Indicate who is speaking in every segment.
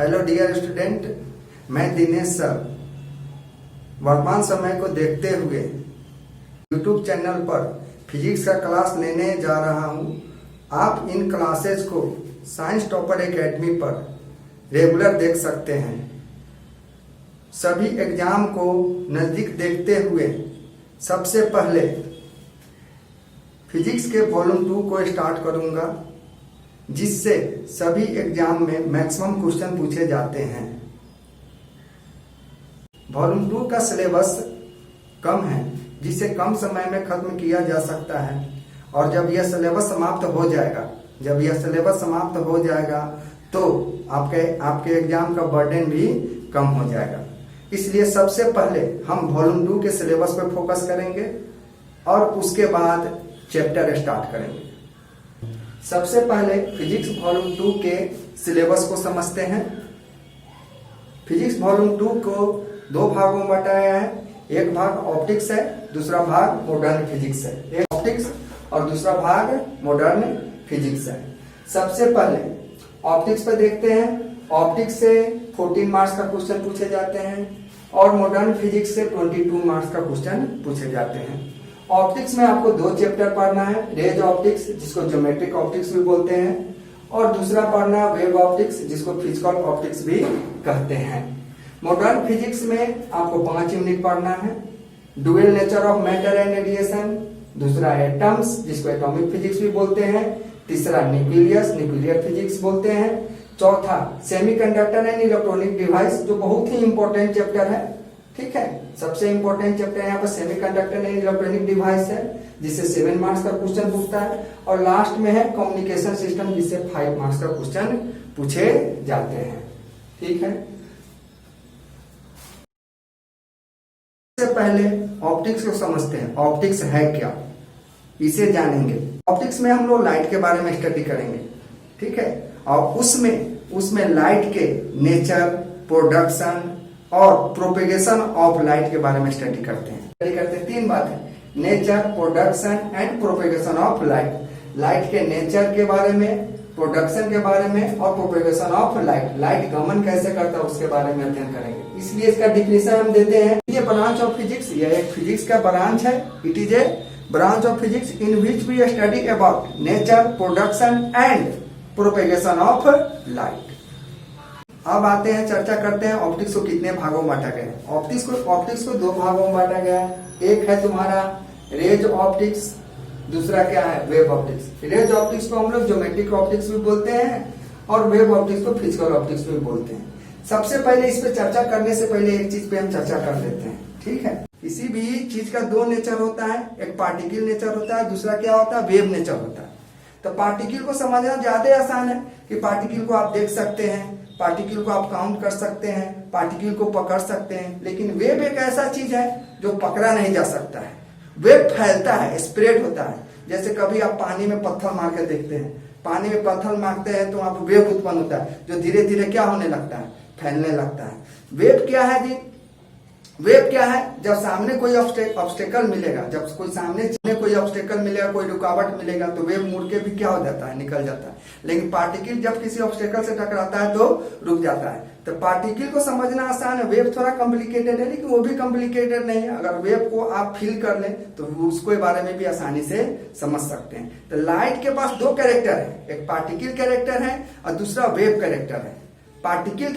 Speaker 1: Hello dear student, मैं Dinesh sir वर्तमान समय को देखते हुए यूट्यूब चैनल पर फिजिक्स का क्लास लेने जा रहा हूं। आप इन क्लासेस को साइंस टॉपर एकेडमी पर रेगुलर देख सकते हैं। सभी एग्जाम को नज़दीक देखते हुए सबसे पहले फिजिक्स के वॉल्यूम 2 को स्टार्ट करूंगा, जिससे सभी एग्जाम में मैक्सिमम क्वेश्चन पूछे जाते हैं। वॉल्यूम 2 का सिलेबस कम है, जिसे कम समय में खत्म किया जा सकता है। और जब यह सिलेबस समाप्त हो जाएगा तो आपके एग्जाम का बर्डन भी कम हो जाएगा। इसलिए सबसे पहले हम वॉल्यूम 2 के सिलेबस पर फोकस करेंगे और उसके बाद चैप्टर स्टार्ट करेंगे। सबसे पहले फिजिक्स वॉल्यूम 2 के सिलेबस को समझते हैं। फिजिक्स वॉल्यूम 2 को 2 भागों में बांटा है। एक भाग ऑप्टिक्स है, दूसरा भाग मॉडर्न फिजिक्स है। एक ऑप्टिक्स और दूसरा भाग मॉडर्न फिजिक्स है। सबसे पहले ऑप्टिक्स पर देखते हैं। ऑप्टिक्स से 14 मार्क्स का क्वेश्चन पूछे जाते हैं और मॉडर्न फिजिक्स से 22 मार्क्स का क्वेश्चन पूछे जाते हैं। ऑप्टिक्स में आपको 2 चैप्टर पढ़ना है, रेज ऑप्टिक्स जिसको ज्योमेट्रिक ऑप्टिक्स भी बोलते हैं, और दूसरा पढ़ना है वेव ऑप्टिक्स जिसको फिजिकल ऑप्टिक्स भी कहते हैं। मॉडर्न फिजिक्स में आपको 5 यूनिट पढ़ना है। Dual nature of matter and radiation, दूसरा एटम्स जिसको एटॉमिक फिजिक्स भी बोलते हैं, तीसरा न्यूक्लियर फिजिक्स बोलते हैं, चौथा सेमीकंडक्टर एंड इलेक्ट्रॉनिक डिवाइस जो बहुत ही इंपॉर्टेंट चैप्टर है। ठीक है, सबसे इंपॉर्टेंट चैप्टर यहाँ पर सेमीकंडक्टर एंड इलेक्ट्रॉनिक डिवाइस है, जिससे 7 मार्क्स का क्वेश्चन पूछता है। और लास्ट में है कम्युनिकेशन सिस्टम, जिससे 5 मार्क्स का क्वेश्चन पूछे जाते हैं। ठीक है, सबसे पहले ऑप्टिक्स को समझते हैं। ऑप्टिक्स है क्या, इसे जानेंगे। ऑप्टिक्स में हम लोग लाइट के बारे में स्टडी करेंगे। ठीक है, और उसमें लाइट के नेचर, प्रोडक्शन और प्रोपेगेशन ऑफ लाइट के बारे में स्टडी करते हैं। 3 बात है, nature, production and propagation of light. Light के नेचर के बारे में, प्रोडक्शन के बारे में और प्रोपेगेशन ऑफ लाइट गमन कैसे करता है उसके बारे में अध्ययन करेंगे। इसलिए इसका डिफिनेशन हम देते हैं। ये ब्रांच ऑफ फिजिक्स, यह एक फिजिक्स का ब्रांच है। It is a branch of physics in which we study about nature, production and propagation of light. अब आते हैं, चर्चा करते हैं ऑप्टिक्स को कितने भागों में बांटा गया। ऑप्टिक्स को 2 भागों में बांटा गया है। एक है तुम्हारा रेज ऑप्टिक्स, दूसरा क्या है वेव ऑप्टिक्स। रेज ऑप्टिक्स को हम लोग ज्योमेट्रिक ऑप्टिक्स भी बोलते हैं और वेव ऑप्टिक्स को फिजिकल ऑप्टिक्स भी बोलते हैं। सबसे पहले इस पे चर्चा करने से पहले एक चीज पे हम चर्चा कर लेते हैं। ठीक है, किसी भी चीज का 2 नेचर होता है, एक पार्टिकल नेचर होता है, दूसरा क्या होता है वेव नेचर होता है। तो पार्टिकल को समझना ज्यादा आसान है कि पार्टिकल को आप देख सकते हैं, पार्टिकल को आप काउंट कर सकते हैं, पार्टिकल को पकड़ सकते हैं। लेकिन वेव एक ऐसा चीज है जो पकड़ा नहीं जा सकता है। वेव फैलता है, स्प्रेड होता है। जैसे कभी आप पानी में पत्थर मार के देखते हैं, पानी में पत्थर मारते हैं तो वहां पर वेव उत्पन्न होता है, जो धीरे धीरे क्या होने लगता है, फैलने लगता है। वेव क्या है जी? वेव क्या है? जब सामने कोई ऑब्स्टेकल मिलेगा, जब कोई ऑब्स्टेकल मिलेगा, कोई रुकावट मिलेगा, तो वेव मुड़ के भी क्या हो जाता है, निकल जाता है। लेकिन पार्टिकल जब किसी ऑब्स्टेकल से टकराता है तो रुक जाता है। तो पार्टिकल को समझना आसान है, वेव थोड़ा कॉम्प्लिकेटेड है, लेकिन वो भी कॉम्प्लिकेटेड नहीं है। अगर वेव को आप फील कर लें तो उसके बारे में भी आसानी से समझ सकते हैं। तो लाइट के पास 2 कैरेक्टर है, एक पार्टिकल कैरेक्टर है और दूसरा वेव कैरेक्टर है। पार्टिकल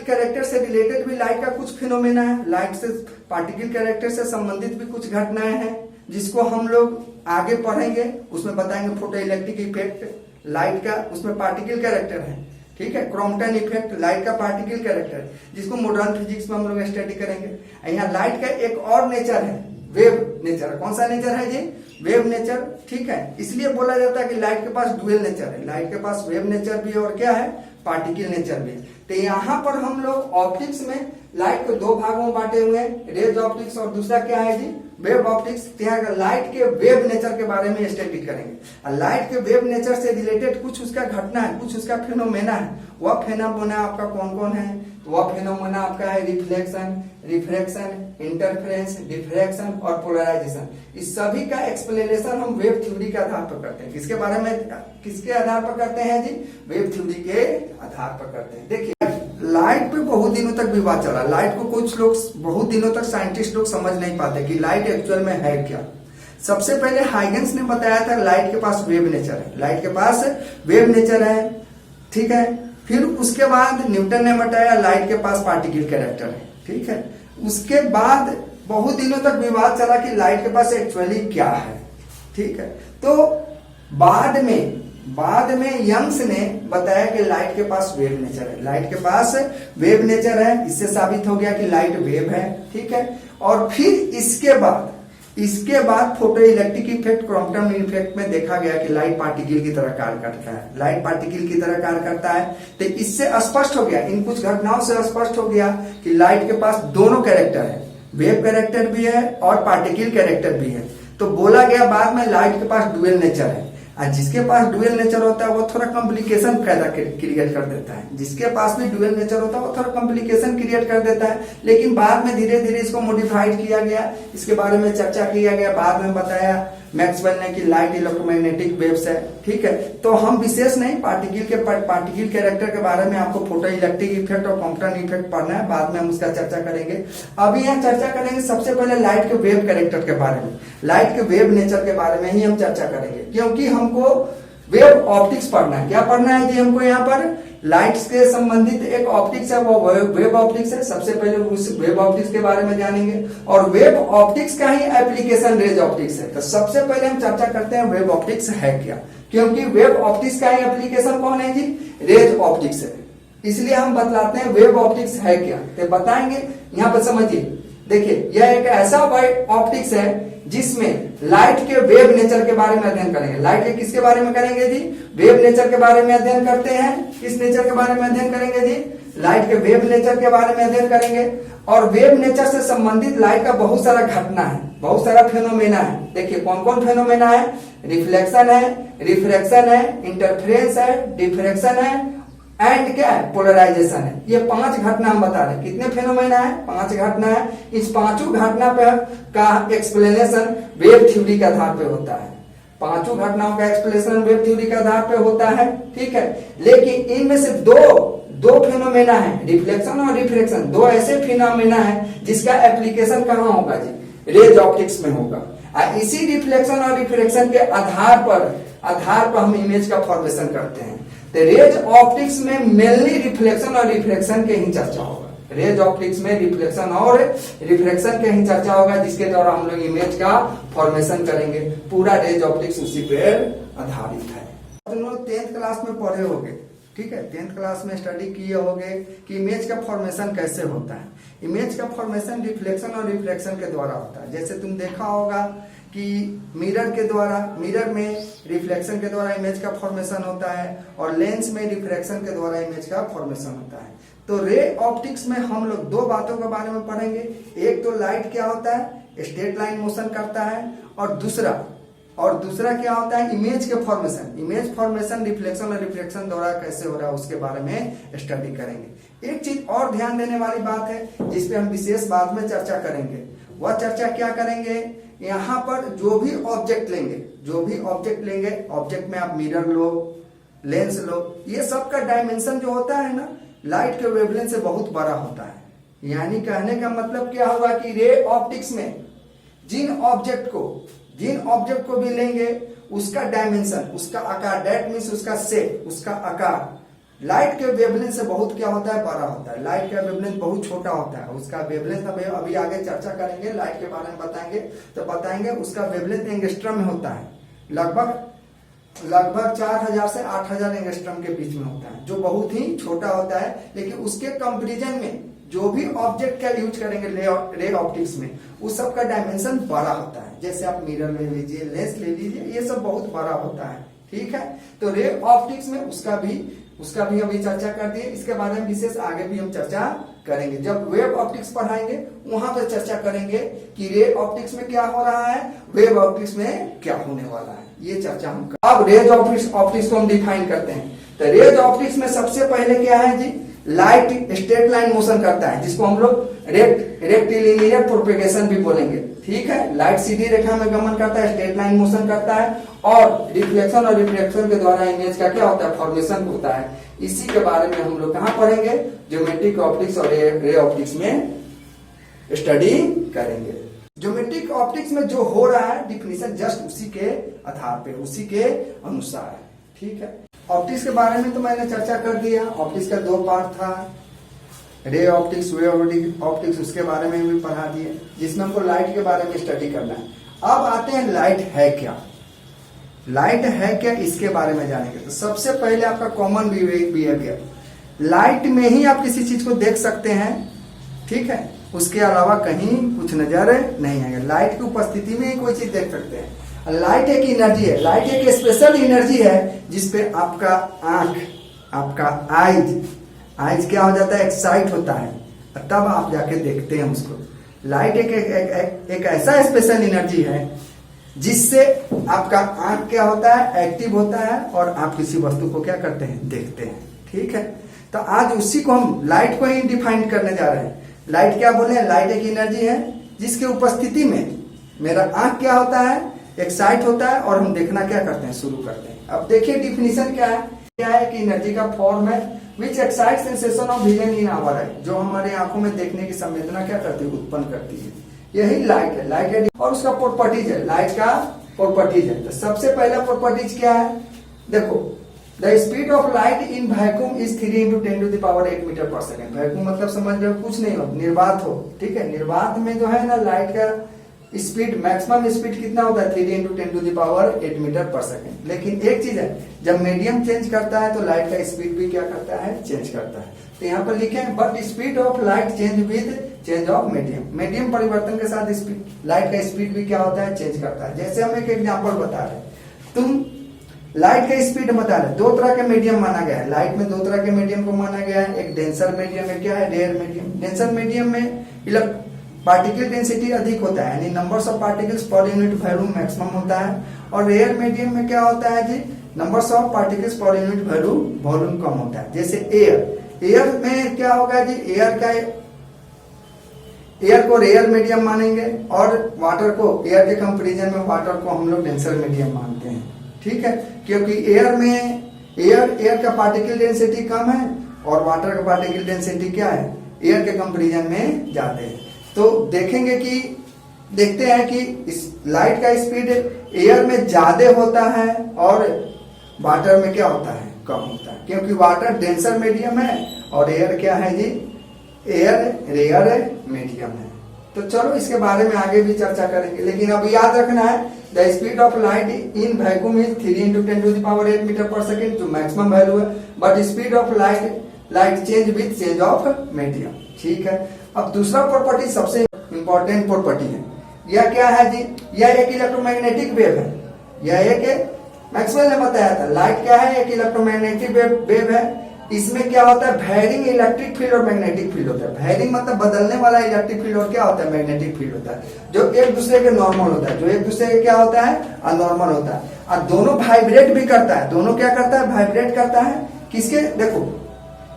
Speaker 1: कैरेक्टर से रिलेटेड भी लाइट का कुछ फिनोमेना है। लाइट से पार्टिकल कैरेक्टर से संबंधित भी कुछ घटनाएं हैं, जिसको हम लोग आगे पढ़ेंगे। उसमें बताएंगे फोटो इलेक्ट्रिक इफेक्ट लाइट का, उसमें पार्टिकल कैरेक्टर है। ठीक है, क्रॉम्पटन इफेक्ट लाइट का पार्टिकल कैरेक्टर, जिसको मॉडर्न फिजिक्स में हम लोग स्टडी करेंगे। यहाँ लाइट का एक और नेचर है, वेव नेचर। कौन सा नेचर है जी? Wave nature. ठीक है, इसलिए बोला जाता है कि लाइट के पास डुअल नेचर है। लाइट के पास वेव नेचर भी है और क्या है, पार्टिकल नेचर भी। तो यहाँ पर हम लोग ऑप्टिक्स में लाइट को 2 भागों में बांटे हुए हैं, रेज ऑप्टिक्स और दूसरा क्या है जी, वेब ऑप्टिक्स, यहाँ लाइट के वेव नेचर के बारे में स्टडी करेंगे। लाइट के वेव नेचर से रिलेटेड कुछ उसका घटना है, कुछ उसका फिनोमेना है। वह फिनोमेना आपका कौन कौन है? वह फिनोमेना आपका है रिफ्लेक्शन, रिफ्रैक्शन, इंटरफेरेंस, डिफ्रैक्शन और पोलराइजेशन। इस सभी का एक्सप्लेनेशन हम वेव थ्योरी के आधार पर करते हैं। किसके बारे में, किसके आधार पर करते हैं जी? वेव थ्योरी के आधार पर करते हैं। देखिए लाइट पे बहुत दिनों तक विवाद चला। लाइट को कुछ लोग बहुत दिनों तक साइंटिस्ट लोग समझ नहीं पाते कि लाइट एक्चुअल में है क्या। सबसे पहले हाइगन्स ने बताया था लाइट के पास वेव नेचर है, लाइट के पास वेव नेचर है, ठीक है। फिर उसके बाद न्यूटन ने बताया लाइट के पास पार्टिकल कैरेक्टर है, ठीक है। उसके बाद बहुत दिनों तक विवाद चला कि लाइट के पास एक्चुअली क्या है, ठीक है। तो बाद में यंग्स ने बताया कि लाइट के पास वेव नेचर है, लाइट के पास वेव नेचर है। इससे साबित हो गया कि लाइट वेव है, ठीक है। और फिर इसके बाद photo electric effect, quantum effect में देखा गया कि लाइट पार्टिकल की तरह कार्य करता है, लाइट पार्टिकल की तरह कार्य करता है। तो इससे स्पष्ट हो गया, इन कुछ घटनाओं से स्पष्ट हो गया कि लाइट के पास दोनों कैरेक्टर है, वेव कैरेक्टर भी है और पार्टिकल कैरेक्टर भी है। तो बोला गया बाद में लाइट के पास डुअल नेचर है। जिसके पास डुअल नेचर होता है वो थोड़ा कॉम्प्लिकेशन पैदा क्रिएट कर देता है, जिसके पास भी डुअल नेचर होता है वो थोड़ा कॉम्प्लिकेशन क्रिएट कर देता है। लेकिन बाद में धीरे धीरे इसको मॉडिफाइड किया गया, इसके बारे में चर्चा किया गया, बाद में बताया मैक्सवेल ने कि लाइट इलेक्ट्रोमैग्नेटिक वेव्स है, ठीक है। तो हम विशेष नहीं पार्टिकल कैरेक्टर के बारे में आपको फोटो इलेक्ट्रिक इफेक्ट और क्वांटम इफेक्ट पढ़ना है, बाद में हम उसका चर्चा करेंगे। अभी यहाँ चर्चा करेंगे सबसे पहले लाइट के वेव कैरेक्टर के बारे में, लाइट के वेव नेचर के बारे में ही हम चर्चा करेंगे, क्योंकि हमको वेव ऑप्टिक्स पढ़ना है। क्या पढ़ना है जी हमको? यहाँ पर लाइट से संबंधित एक ऑप्टिक्स है, वो वेव ऑप्टिक्स है। सबसे पहले उस वेव ऑप्टिक्स के बारे में जानेंगे और वेव ऑप्टिक्स का ही एप्लीकेशन रेज ऑप्टिक्स है। तो सबसे पहले हम चर्चा करते हैं वेव ऑप्टिक्स है क्या, क्योंकि वेव ऑप्टिक्स का ही एप्लीकेशन कौन है जी? रेज ऑप्टिक्स है। इसलिए हम बतलाते हैं वेव ऑप्टिक्स है क्या, तो बताएंगे। यहाँ पर समझिए, देखिए यह एक ऐसा ऑप्टिक्स है जिसमें लाइट के वेव नेचर के बारे में अध्ययन करेंगे। लाइट के किसके बारे में करेंगे जी? वेव नेचर के बारे में अध्ययन करते हैं। किस नेचर के बारे में अध्ययन करेंगे जी? लाइट के वेव नेचर के बारे में अध्ययन करेंगे। और वेव नेचर से संबंधित लाइट का बहुत सारा घटना है, बहुत सारा फेनोमेना है। देखिए कौन कौन फेनोमेना है? रिफ्लेक्शन है, रिफ्रैक्शन है, इंटरफेरेंस है, डिफ्रैक्शन है एंड क्या है? पोलराइजेशन है। ये 5 घटना हम बता रहे हैं। कितने फेनोमेना है? 5 घटना है। इस 5 घटना पे का एक्सप्लेनेशन वेव थ्योरी के आधार पे होता है। 5 घटनाओं का एक्सप्लेनेशन वेव थ्योरी के आधार पे होता है, ठीक है। लेकिन इनमें से दो फेनोमेना है, रिफ्लेक्शन और रिफ्रैक्शन। 2 ऐसे फेनोमेना है जिसका एप्लीकेशन कहाँ होगा जी? रेज ऑप्टिक्स में होगा। इसी रिफ्लेक्शन और रिफ्रैक्शन के आधार पर हम इमेज का फॉर्मेशन करते हैं। तो रेज ऑप्टिक्स में मेनली रिफ्लेक्शन और रिफ्रैक्शन के ही चर्चा होगा। रेज ऑप्टिक्स में रिफ्लेक्शन और रिफ्रैक्शन के ही चर्चा होगा, जिसके द्वारा हम लोग इमेज का फॉर्मेशन करेंगे। पूरा रेज ऑप्टिक्स उसी पे आधारित है। तुम लोग 10th क्लास में पढ़े होंगे, ठीक है। 10th क्लास में स्टडी किए होंगे कि इमेज का फॉर्मेशन कैसे होता है। इमेज का फॉर्मेशन रिफ्लेक्शन और रिफ्रैक्शन के द्वारा होता है। जैसे तुम देखा होगा कि मिरर में रिफ्लेक्शन के द्वारा इमेज का फॉर्मेशन होता है और लेंस में रिफ्रैक्शन के द्वारा इमेज का फॉर्मेशन होता है। तो रे ऑप्टिक्स में हम लोग 2 बातों के बारे में पढ़ेंगे। एक तो लाइट क्या होता है, स्ट्रेट लाइन मोशन करता है, और दूसरा क्या होता है? इमेज के फॉर्मेशन। इमेज फॉर्मेशन रिफ्लेक्शन और रिफ्रैक्शन द्वारा कैसे हो रहा है उसके बारे में स्टडी करेंगे। एक चीज और ध्यान देने वाली बात है जिसपे हम विशेष बाद में चर्चा करेंगे। वह चर्चा क्या करेंगे? यहाँ पर जो भी ऑब्जेक्ट लेंगे, ऑब्जेक्ट में आप मिरर लो, लेंस लो, ये सब का डायमेंशन जो होता है ना, लाइट के वेवलेंथ से बहुत बड़ा होता है। यानी कहने का मतलब क्या हुआ कि रे ऑप्टिक्स में जिन ऑब्जेक्ट को भी लेंगे उसका डायमेंशन, उसका आकार, दैट मीन्स उसका शेप, उसका आकार लाइट के वेवलेंथ से बहुत क्या होता है? बड़ा होता है। लाइट का वेवलेंथ बहुत छोटा होता है, उसका वेवलेंथ अभी आगे चर्चा करेंगे। लाइट के बारे में बताएंगे उसका वेवलेंथ एंगस्ट्रम में होता है। लगभग 4000 से 8000 एंगस्ट्रम के बीच में होता है, जो बहुत ही छोटा होता है। लेकिन उसके कंपेरिजन में जो भी ऑब्जेक्ट का यूज करेंगे रे ऑप्टिक्स में, उस सब का डायमेंशन बड़ा होता है। जैसे आप मिरर ले लीजिए, लेंस ले लीजिए, ये सब बहुत बड़ा होता है, ठीक है। तो रे ऑप्टिक्स में उसका भी उसका भी अभी चर्चा कर दिए। इसके बारे में विशेष आगे भी हम चर्चा करेंगे। जब वेव ऑप्टिक्स पढ़ाएंगे वहां पर चर्चा करेंगे कि रे ऑप्टिक्स में क्या हो रहा है, वेव ऑप्टिक्स में क्या होने वाला है, ये चर्चा हम अब रेज ऑप्टिक्स को हम डिफाइन करते हैं। तो रेज ऑप्टिक्स में सबसे पहले क्या है जी, लाइट स्ट्रेट लाइन मोशन करता है, जिसको हम लोग रेक्टिलिनियर प्रोपेगेशन भी बोलेंगे। ठीक है, लाइट सीधी रेखा में गमन करता है, स्ट्रेट लाइन मोशन करता है, और रिफ्लेक्शन और रिफ्रैक्शन के द्वारा इमेज का क्या होता है, फॉर्मेशन होता है। इसी के बारे में हम लोग कहां पढ़ेंगे, ज्योमेट्रिक ऑप्टिक्स और रे ऑप्टिक्स में स्टडी करेंगे। ज्योमेट्रिक ऑप्टिक्स में जो हो रहा है डिफिनीशन जस्ट उसी के आधार पे, उसी के अनुसार है। ठीक है, ऑप्टिक्स के बारे में तो मैंने चर्चा कर दिया। ऑप्टिक्स का दो पार्ट था, रे ऑप्टिक्स, वेव ऑप्टिक्स, उसके बारे में भी पढ़ा दिए, जिसमें हमको लाइट के बारे में स्टडी करना है। अब आते हैं लाइट है क्या, लाइट है क्या, इसके बारे में जानेंगे। तो सबसे पहले आपका कॉमन बिहेवियर, लाइट में ही आप किसी चीज को देख सकते हैं। ठीक है, उसके अलावा कहीं कुछ नजर नहीं आएगा। लाइट की उपस्थिति में ही कोई चीज देख सकते हैं। लाइट एक एनर्जी है, लाइट एक स्पेशल एनर्जी है जिसपे आपका आंख, आपका आइज क्या हो जाता है, एक्साइट होता है, तब आप जाके देखते हैं उसको। लाइट एक ऐसा स्पेशल एनर्जी है जिससे आपका आंख क्या होता है, एक्टिव होता है, और आप किसी वस्तु को क्या करते हैं, देखते हैं। ठीक है, तो आज उसी को हम लाइट को ही डिफाइन करने जा रहे हैं। लाइट क्या बोले, लाइट एक एनर्जी है जिसके उपस्थिति में मेरा आंख क्या होता है, एक्साइट होता है, और हम देखना क्या करते हैं, शुरू करते हैं। अब देखिए डिफिनीशन क्या है कि एनर्जी का फॉर्म है which excite sensation of vision in our eye, जो हमारे आंखों में देखने की संवेदना क्या करती है, उत्पन्न करती है। यही लाइट है, लाइट है, और उसका प्रॉपर्टीज है, लाइट का प्रॉपर्टीज है। तो सबसे पहला प्रॉपर्टीज क्या है, देखो, the speed of light in vacuum is 3 × 10⁸ metre per second. Vacuum मतलब समझ रहे हो, कुछ नहीं हो, निर्वात हो। ठीक है, निर्वात में जो है ना लाइट का स्पीड, मैक्सिमम स्पीड कितना होता है, 3 × 10⁸ मीटर पर सेकेंड। लेकिन एक चीज है, जब मीडियम चेंज करता है तो लाइट का स्पीड भी क्या करता है, चेंज करता है। तो यहाँ पर लिखे हैं but speed of light change with change of medium, medium परिवर्तन के साथ स्पीड, लाइट का स्पीड भी क्या होता है, चेंज करता है। जैसे हम एक एग्जाम्पल बता रहे, तुम लाइट का स्पीड बता रहे, दो तरह के मीडियम माना गया है लाइट में, दो तरह के मीडियम को माना गया है, एक डेंसर मीडियम है, क्या है, रेयर मीडियम। डेंसर मीडियम में पार्टिकल डेंसिटी अधिक होता है, यानी numbers of particles per unit volume maximum होता है। और रेयर मीडियम में क्या होता है जी, numbers of particles per unit volume कम होता है। जैसे एयर में क्या होगा जी, एयर को रेयर मीडियम मानेंगे, और वाटर को, एयर के कंपेरिजन में वाटर को हम लोग डेंसर मीडियम मानते हैं। ठीक है, क्योंकि एयर का पार्टिकल डेंसिटी कम है, और वाटर का पार्टिकल डेंसिटी क्या है, एयर के कंपेरिजन में ज्यादा है। तो देखते हैं कि इस लाइट का स्पीड एयर में ज्यादा होता है और वाटर में क्या होता है, कम होता है, क्योंकि वाटर डेंसर मीडियम है और एयर क्या है जी, एयर रेयर मीडियम है। तो चलो इसके बारे में आगे भी चर्चा करेंगे, लेकिन अब याद रखना है the speed of light in vacuum is 3 × 10⁸ metre per second, जो मैक्सिमम वैल्यू है, but speed of light change with change of medium. ठीक है, अब दूसरा प्रॉपर्टी सबसे इंपॉर्टेंट प्रॉपर्टी है, यह क्या है जी, यह एक इलेक्ट्रोमैग्नेटिक वेव है। यह एक मैक्सवेल ने बताया था, लाइट क्या है, एक इलेक्ट्रोमैग्नेटिक वेव है। इसमें क्या होता है, वैरिंग इलेक्ट्रिक फील्ड और मैग्नेटिक फील्ड होता है। वैरिंग मतलब बदलने वाला इलेक्ट्रिक फील्ड, और क्या होता है, मैग्नेटिक फील्ड होता है, जो एक दूसरे के नॉर्मल होता है, जो एक दूसरे के क्या होता है, अनॉर्मल होता है। और दोनों वाइब्रेट भी करता है, दोनों क्या करता है, वाइब्रेट करता है। किसके, देखो,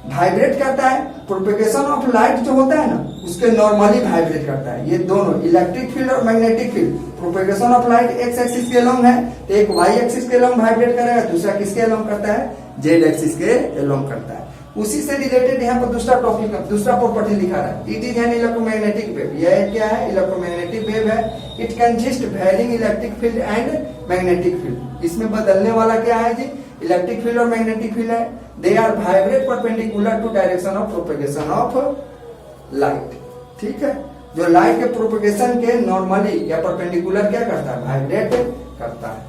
Speaker 1: वाइब्रेट करता है, प्रोपेगेशन ऑफ लाइट जो होता है ना, उसके नॉर्मली वाइब्रेट करता है। ये दोनों इलेक्ट्रिक फील्ड और magnetic field, propagation of light x axis के अलोंग है, तो एक वाई एक्सिस के अलोंग वाइब्रेट करेगा, दूसरा किसके अलोंग करता है, जेड एक्सिस के अलोंग करता है। उसी से रिलेटेड यहाँ पर दूसरा टॉपिक, दूसरा प्रॉपर्टी लिखा है, it is an electromagnetic wave. यह क्या है, इलेक्ट्रोमैग्नेटिक वेव है। It consist varying electric field and magnetic field. इसमें बदलने वाला क्या है जी, इलेक्ट्रिक फील्ड और मैग्नेटिक फील्ड है। They are vibrate perpendicular to direction of propagation of light. ठीक है, जो लाइट के प्रोपेगेशन के नॉर्मली या परपेंडिकुलर क्या करता है, वाइब्रेट करता है।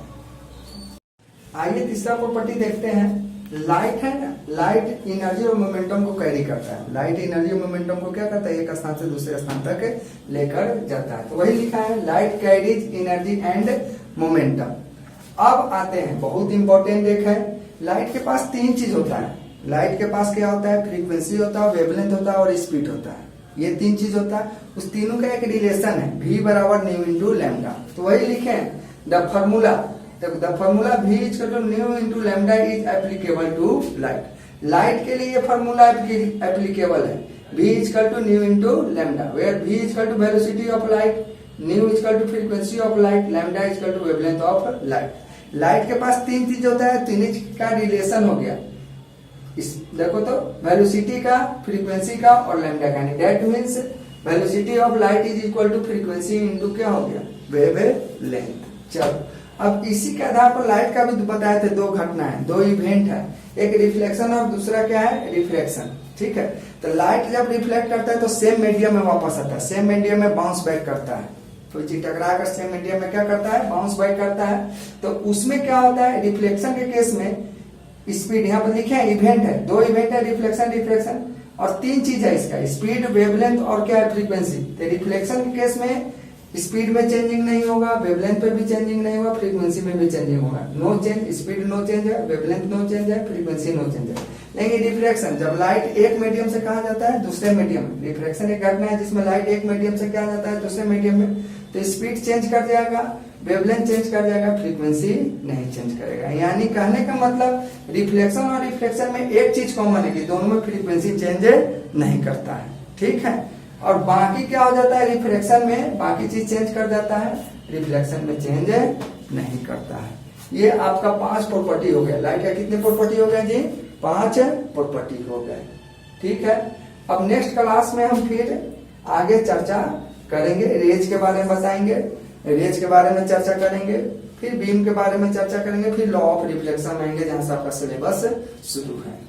Speaker 1: आइए तीसरा प्रॉपर्टी देखते हैं। लाइट है ना, लाइट एनर्जी और मोमेंटम को कैरी करता है। लाइट एनर्जी और मोमेंटम को क्या करता है, एक स्थान से दूसरे स्थान तक लेकर जाता है। तो वही लिखा है, light carries energy and momentum. अब आते हैं बहुत इंपॉर्टेंट, देखें, लाइट के पास तीन चीज होता है, लाइट के पास क्या होता है, फ्रीक्वेंसी होता है, वेवलेंथ होता है और स्पीड होता है। ये तीन चीज होता है, उस तीनों का एक रिलेशन है, v बराबर न्यू इंटू लैम्डा। तो वही लिखे the formula, the formula v equal to nu into lambda is applicable to light. Light के लिए ये फॉर्मूला एप्लीकेबल है, v equal to nu into lambda, where v equal to velocity of light, nu equal to frequency of light, lambda equal to wavelength of light. Light के पास तीन चीज होता है, तीन का रिलेशन हो गया। इस देखो तो वेलोसिटी का, फ्रीक्वेंसी का और लैम्डा का, that means velocity of light is equal to frequency into क्या हो गया, वेवलेंथ। चलो अब इसी के आधार पर लाइट का भी बताए थे, दो घटना है, दो इवेंट है, एक रिफ्लेक्शन और दूसरा क्या है, रिफ्रैक्शन। ठीक है, तो लाइट जब रिफ्लेक्ट करता है तो सेम मीडियम में वापस आता है, सेम मीडियम में बाउंस बैक करता है। कोई चीज टकरा कर सेम मीडियम में क्या करता है, बाउंस बैक करता है। तो उसमें क्या होता है, रिफ्लेक्शन के केस में स्पीड, यहाँ पर लिखे हैं इवेंट है, दो इवेंट है, रिफ्लेक्शन रिफ्रैक्शन, और तीन चीज है इसका, स्पीड, वेवलेंथ और क्या है, फ्रीक्वेंसी। तो रिफ्लेक्शन के केस में स्पीड में चेंजिंग नहीं होगा, वेवलेंथ पे भी चेंजिंग नहीं होगा, फ्रीक्वेंसी में भी चेंजिंग होगा, no change, speed no change है, वेवलेंथ नो चेंज है, फ्रीक्वेंसी नो चेंज है। लेकिन रिफ्रैक्शन, जब लाइट एक मीडियम से कहा जाता है दूसरे मीडियम में, रिफ्रैक्शन एक घटना है जिसमें लाइट एक मीडियम से कहा जाता है दूसरे मीडियम में, तो स्पीड चेंज कर जाएगा, वेवलेंथ चेंज कर जाएगा, फ्रीक्वेंसी नहीं चेंज करेगा। यानी कहने का मतलब रिफ्लेक्शन और रिफ्रैक्शन में एक चीज कॉमन है कि दोनों में फ्रीक्वेंसी चेंज नहीं करता है। ठीक है, और बाकी क्या हो जाता है, रिफ्रैक्शन में बाकी चीज चेंज कर जाता है, रिफ्लेक्शन में चेंज नहीं करता है। ये आपका 5 प्रॉपर्टी हो गया। लाइट का कितने प्रॉपर्टी हो गए जी, 5 प्रॉपर्टी हो गए। ठीक है, अब नेक्स्ट क्लास में हम फिर आगे चर्चा करेंगे, रेज के बारे में बताएंगे, रेज के बारे में चर्चा करेंगे, फिर बीम के बारे में चर्चा करेंगे, फिर लॉ ऑफ रिफ्लेक्शन आएंगे जहां से आपका सिलेबस शुरू है।